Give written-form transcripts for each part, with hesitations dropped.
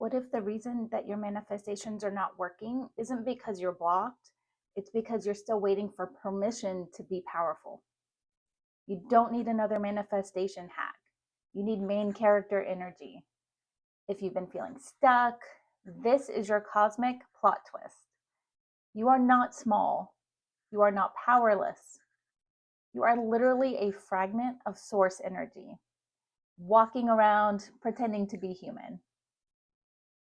What if the reason that your manifestations are not working isn't because you're blocked? It's because you're still waiting for permission to be powerful. You don't need another manifestation hack. You need main character energy. If you've been feeling stuck, this is your cosmic plot twist. You are not small. You are not powerless. You are literally a fragment of source energy, walking around pretending to be human.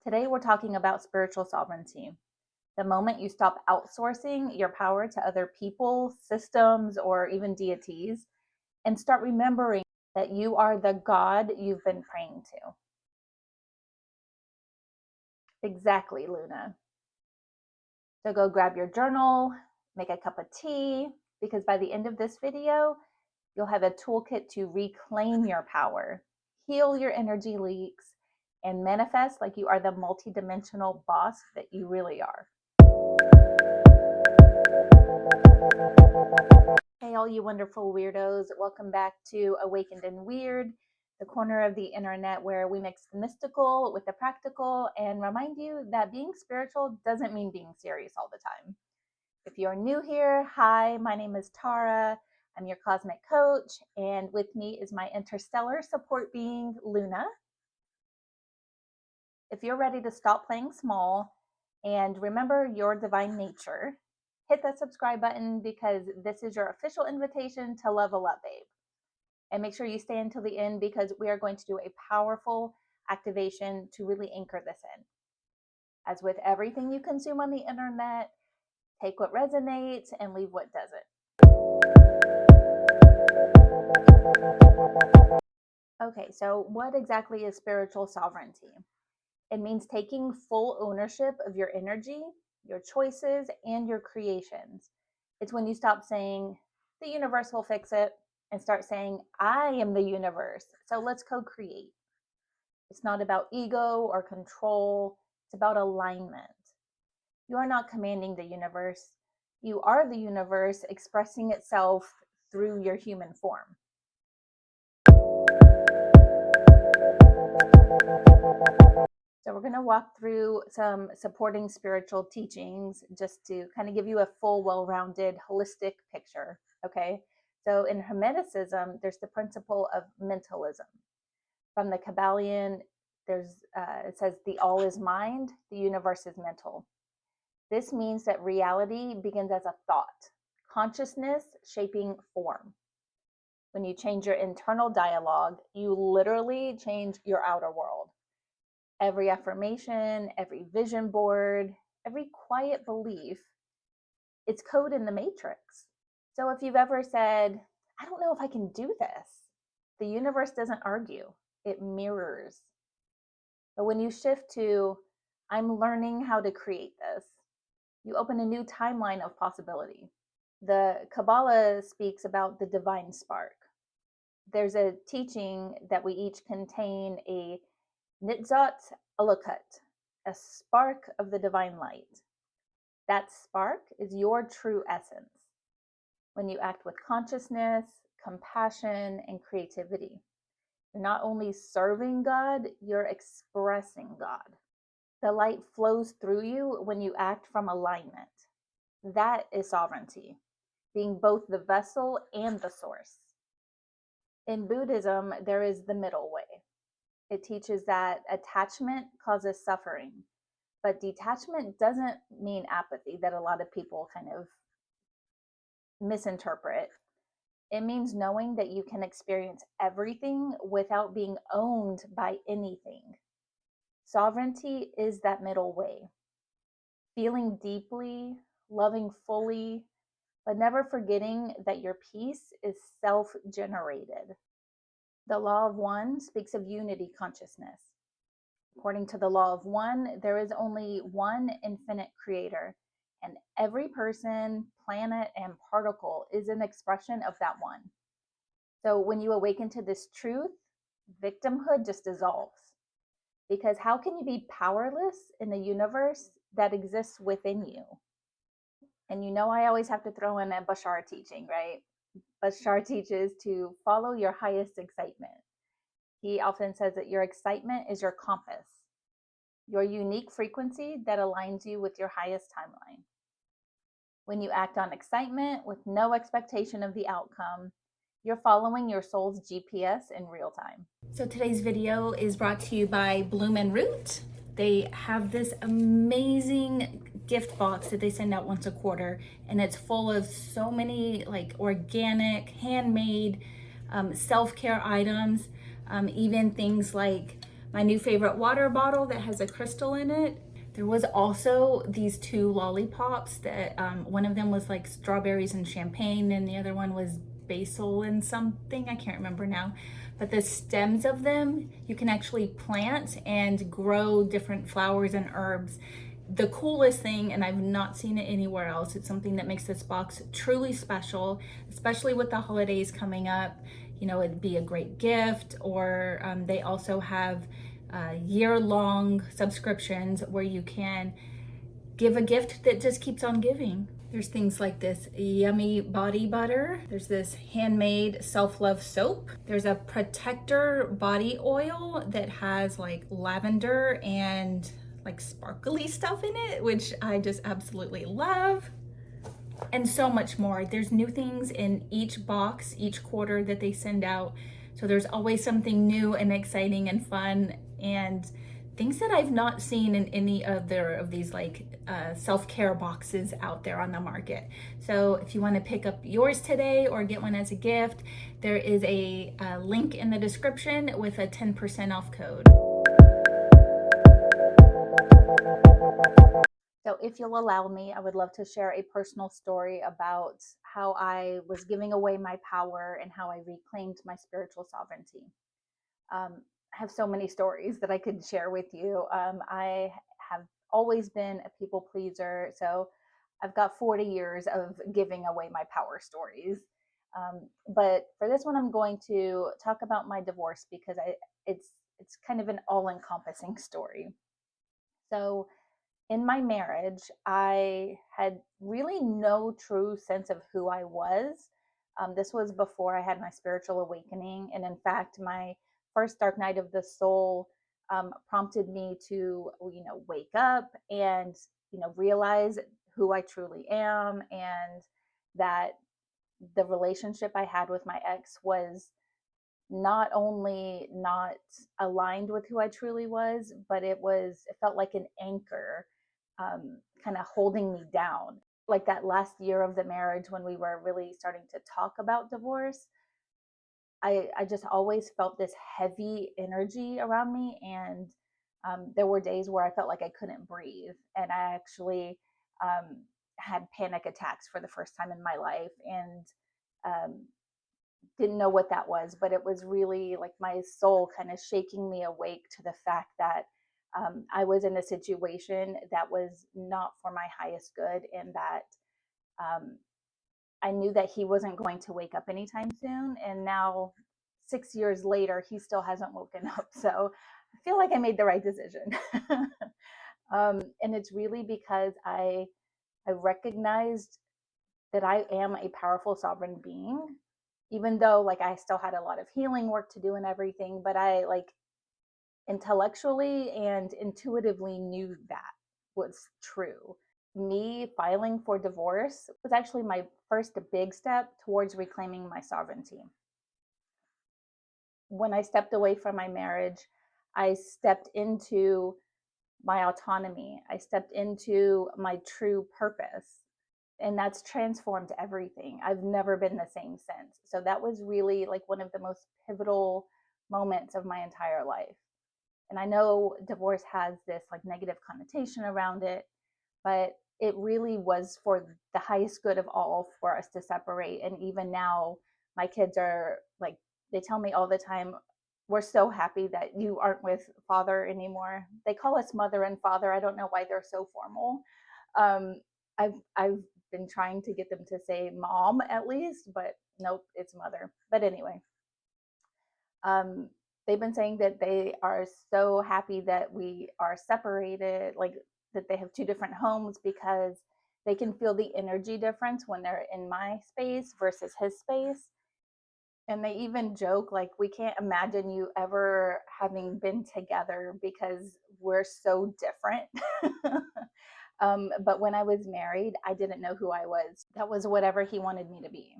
Today, we're talking about spiritual sovereignty. The moment you stop outsourcing your power to other people, systems, or even deities, and start remembering that you are the God you've been praying to. Exactly, Luna. So go grab your journal, make a cup of tea, because by the end of this video, you'll have a toolkit to reclaim your power, heal your energy leaks, and manifest like you are the multidimensional boss that you really are. Hey, all you wonderful weirdos. Welcome back to Awakened and Weird, the corner of the internet where we mix the mystical with the practical and remind you that being spiritual doesn't mean being serious all the time. If you're new here, hi, my name is Tara. I'm your cosmic coach, and with me is my interstellar support being, Luna. If you're ready to stop playing small and remember your divine nature, hit that subscribe button because this is your official invitation to level up, babe. And make sure you stay until the end because we are going to do a powerful activation to really anchor this in. As with everything you consume on the internet, take what resonates and leave what doesn't. Okay, so what exactly is spiritual sovereignty? It means taking full ownership of your energy, your choices, and your creations. It's when you stop saying, the universe will fix it, and start saying, I am the universe, so let's co-create. It's not about ego or control, it's about alignment. You are not commanding the universe. You are the universe expressing itself through your human form. So we're going to walk through some supporting spiritual teachings just to kind of give you a full, well-rounded, holistic picture, okay? So in Hermeticism, there's the principle of mentalism. From the Kabbalion, it says the all is mind, the universe is mental. This means that reality begins as a thought, consciousness shaping form. When you change your internal dialogue, you literally change your outer world. Every affirmation, every vision board, every quiet belief, it's code in the matrix. So if you've ever said, I don't know if I can do this, the universe doesn't argue, it mirrors. But when you shift to, I'm learning how to create this, you open a new timeline of possibility. The Kabbalah speaks about the divine spark. There's a teaching that we each contain a nitzot alakut, a spark of the divine light. That spark is your true essence. When you act with consciousness, compassion, and creativity, you're not only serving God, you're expressing God. The light flows through you when you act from alignment. That is sovereignty, being both the vessel and the source. In Buddhism, there is the middle way. It teaches that attachment causes suffering, but detachment doesn't mean apathy that a lot of people kind of misinterpret. It means knowing that you can experience everything without being owned by anything. Sovereignty is that middle way. Feeling deeply, loving fully, but never forgetting that your peace is self-generated. The law of one speaks of unity consciousness. According to the law of one, there is only one infinite creator, and every person, planet, and particle is an expression of that one. So when you awaken to this truth, victimhood just dissolves. Because how can you be powerless in a universe that exists within you? And you know, I always have to throw in a Bashar teaching, right? Bashar teaches to follow your highest excitement. He often says that your excitement is your compass. your unique frequency that aligns you with your highest timeline. When you act on excitement with no expectation of the outcome, you're following your soul's GPS in real time. So today's video is brought to you by Bloom and Root. They have this amazing gift box that they send out once a quarter, and it's full of so many like organic, handmade, self-care items, even things like my new favorite water bottle that has a crystal in it. There was also these two lollipops that one of them was like strawberries and champagne, and the other one was basil and something, I can't remember now. But the stems of them, you can actually plant and grow different flowers and herbs. The coolest thing, and I've not seen it anywhere else, it's something that makes this box truly special, especially with the holidays coming up. You know, it'd be a great gift, or they also have year-long subscriptions where you can give a gift that just keeps on giving. There's things like this yummy body butter. There's this handmade self-love soap. There's a protector body oil that has like lavender and like sparkly stuff in it, which I just absolutely love. And so much more. There's new things in each box, each quarter that they send out. So there's always something new and exciting and fun, and things that I've not seen in any other of these like self-care boxes out there on the market. So if you want to pick up yours today or get one as a gift, there is a link in the description with a 10% off code. So if you'll allow me, I would love to share a personal story about how I was giving away my power and how I reclaimed my spiritual sovereignty. I have so many stories that I could share with you. I have always been a people pleaser, so I've got 40 years of giving away my power stories. But for this one, I'm going to talk about my divorce because it's kind of an all-encompassing story. So in my marriage, I had really no true sense of who I was. This was before I had my spiritual awakening. And in fact, my first dark night of the soul prompted me to, wake up and, realize who I truly am, and that the relationship I had with my ex was not only not aligned with who I truly was, but it felt like an anchor, kind of holding me down. Like that last year of the marriage when we were really starting to talk about divorce, I just always felt this heavy energy around me. And there were days where I felt like I couldn't breathe. And I actually had panic attacks for the first time in my life. And um, didn't know what that was, but it was really like my soul kind of shaking me awake to the fact that I was in a situation that was not for my highest good, and that um, I knew that he wasn't going to wake up anytime soon. And now, 6 years later, he still hasn't woken up. So I feel like I made the right decision. And it's really because I recognized that I am a powerful sovereign being, even though like I still had a lot of healing work to do and everything, but I like intellectually and intuitively knew that was true. Me filing for divorce was actually my first big step towards reclaiming my sovereignty. When I stepped away from my marriage, I stepped into my autonomy. I stepped into my true purpose. And that's transformed everything. I've never been the same since. So that was really like one of the most pivotal moments of my entire life. And I know divorce has this like negative connotation around it, but it really was for the highest good of all for us to separate. And even now, my kids are like, they tell me all the time, we're so happy that you aren't with father anymore. They call us mother and father. I don't know why they're so formal. I've been trying to get them to say mom at least, but nope, it's mother. But anyway, they've been saying that they are so happy that we are separated, like that they have two different homes, because they can feel the energy difference when they're in my space versus his space. And they even joke like, we can't imagine you ever having been together because we're so different. But when I was married, I didn't know who I was. That was whatever he wanted me to be.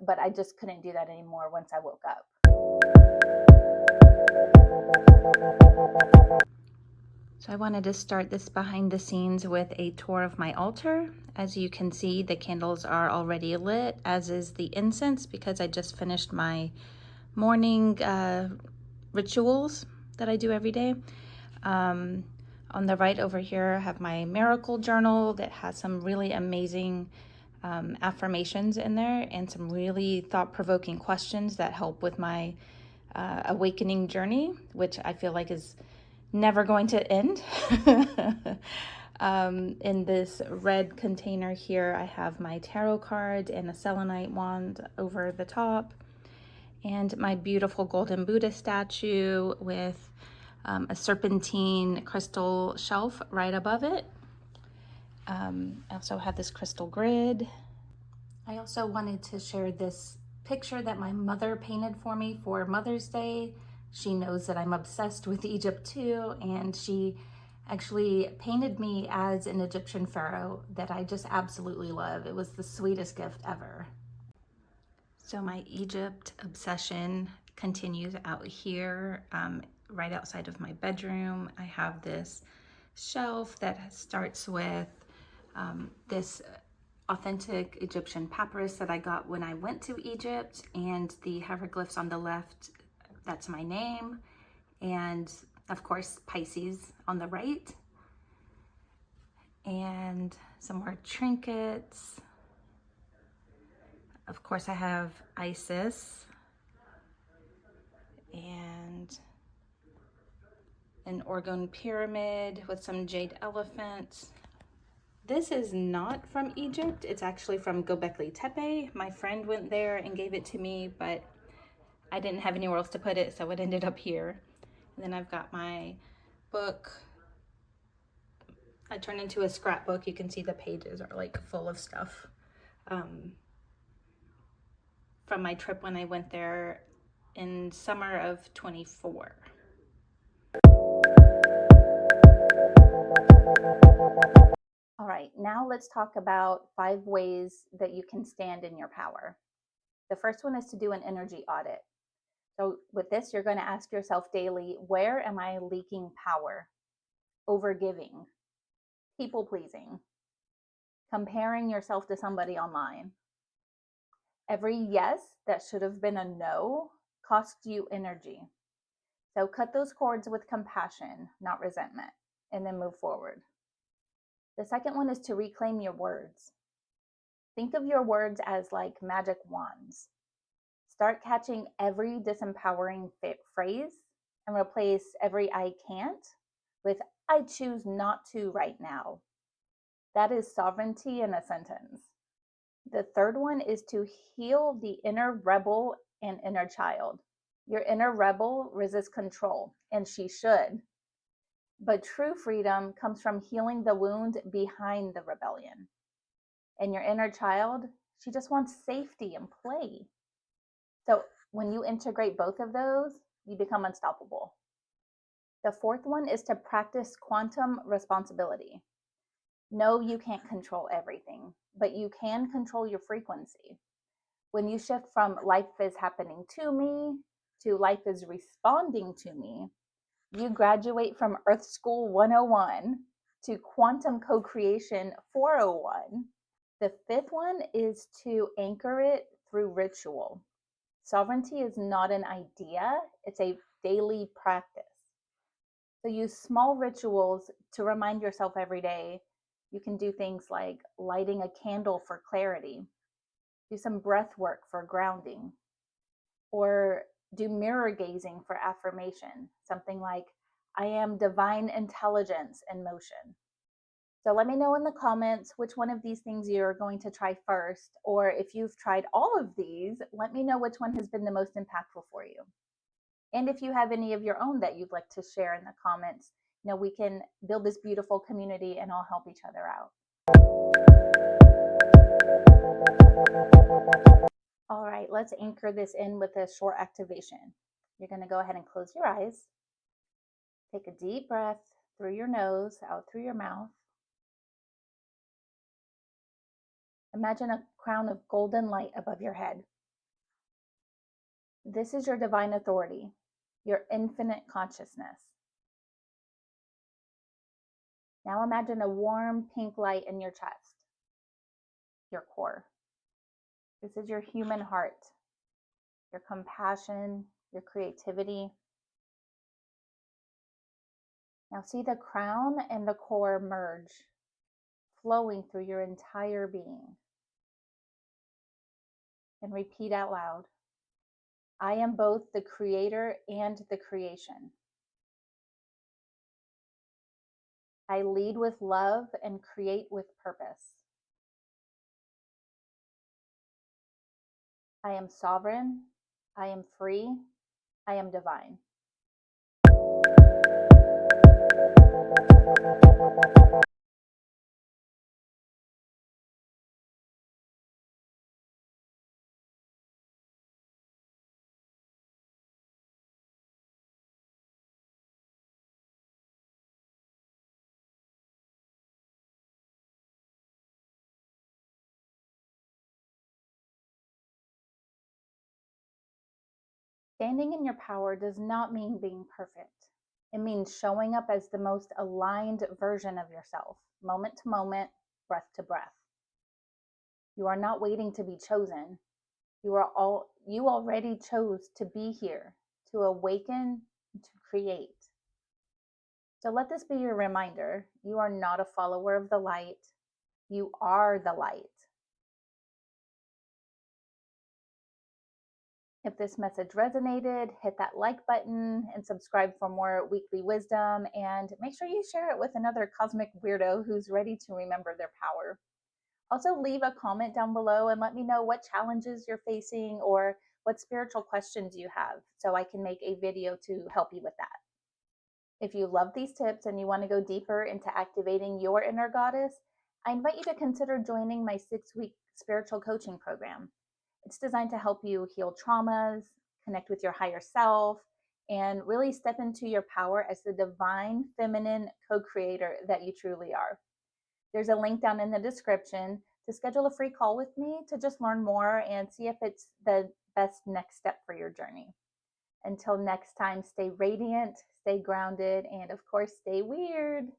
But I just couldn't do that anymore once I woke up. So I wanted to start this behind the scenes with a tour of my altar. As you can see, the candles are already lit, as is the incense, because I just finished my morning rituals that I do every day. On the right over here, I have my miracle journal that has some really amazing affirmations in there and some really thought-provoking questions that help with my awakening journey, which I feel like is never going to end. In this red container here, I have my tarot card and a selenite wand over the top, and my beautiful golden Buddha statue with a serpentine crystal shelf right above it. I also have this crystal grid. I also wanted to share this picture that my mother painted for me for Mother's Day. She knows that I'm obsessed with Egypt too, and she actually painted me as an Egyptian pharaoh that I just absolutely love. It was the sweetest gift ever. So my Egypt obsession continues out here, right outside of my bedroom. I have this shelf that starts with this authentic Egyptian papyrus that I got when I went to Egypt, and the hieroglyphs on the left, that's my name, and of course Pisces on the right, and some more trinkets. Of course I have Isis and an Orgone pyramid with some jade elephants. This is not from Egypt. It's actually from Göbekli Tepe. My friend went there and gave it to me, but I didn't have anywhere else to put it, so it ended up here. And then I've got my book. I turned into a scrapbook. You can see the pages are like full of stuff from my trip when I went there in summer of 24. All right, now let's talk about 5 ways that you can stand in your power. The first one is to do an energy audit. So with this, you're going to ask yourself daily, where am I leaking power? Overgiving, people pleasing, comparing yourself to somebody online. Every yes that should have been a no costs you energy. So cut those cords with compassion, not resentment, and then move forward. The second one is to reclaim your words. Think of your words as like magic wands. Start catching every disempowering phrase and replace every I can't with I choose not to right now. That is sovereignty in a sentence. The third one is to heal the inner rebel and inner child. Your inner rebel resists control, and she should. But true freedom comes from healing the wound behind the rebellion. And your inner child, she just wants safety and play. So when you integrate both of those, you become unstoppable. The fourth one is to practice quantum responsibility. No, you can't control everything, but you can control your frequency. When you shift from life is happening to me to life is responding to me, you graduate from Earth School 101 to Quantum Co-Creation 401. The fifth one is to anchor it through ritual. Sovereignty is not an idea, it's a daily practice. So use small rituals to remind yourself every day. You can do things like lighting a candle for clarity, do some breath work for grounding, or do mirror gazing for affirmation, something like, I am divine intelligence in motion. So let me know in the comments which one of these things you're going to try first, or if you've tried all of these, let me know which one has been the most impactful for you. And if you have any of your own that you'd like to share in the comments, we can build this beautiful community and all help each other out. All right, let's anchor this in with a short activation. You're going to go ahead and close your eyes. Take a deep breath through your nose, out through your mouth. Imagine a crown of golden light above your head. This is your divine authority, your infinite consciousness. Now imagine a warm pink light in your chest, your core. This is your human heart, your compassion, your creativity. Now see the crown and the core merge, flowing through your entire being. And repeat out loud, I am both the creator and the creation. I lead with love and create with purpose. I am sovereign. I am free. I am divine. Standing in your power does not mean being perfect. It means showing up as the most aligned version of yourself, moment to moment, breath to breath. You are not waiting to be chosen. You already chose to be here, to awaken, to create. So let this be your reminder. You are not a follower of the light. You are the light. If this message resonated, hit that like button and subscribe for more weekly wisdom, and make sure you share it with another cosmic weirdo who's ready to remember their power. Also, leave a comment down below and let me know what challenges you're facing or what spiritual questions you have so I can make a video to help you with that. If you love these tips and you want to go deeper into activating your inner goddess, I invite you to consider joining my 6-week spiritual coaching program. It's designed to help you heal traumas, connect with your higher self, and really step into your power as the divine feminine co-creator that you truly are. There's a link down in the description to schedule a free call with me to just learn more and see if it's the best next step for your journey. Until next time, stay radiant, stay grounded, and of course, stay weird.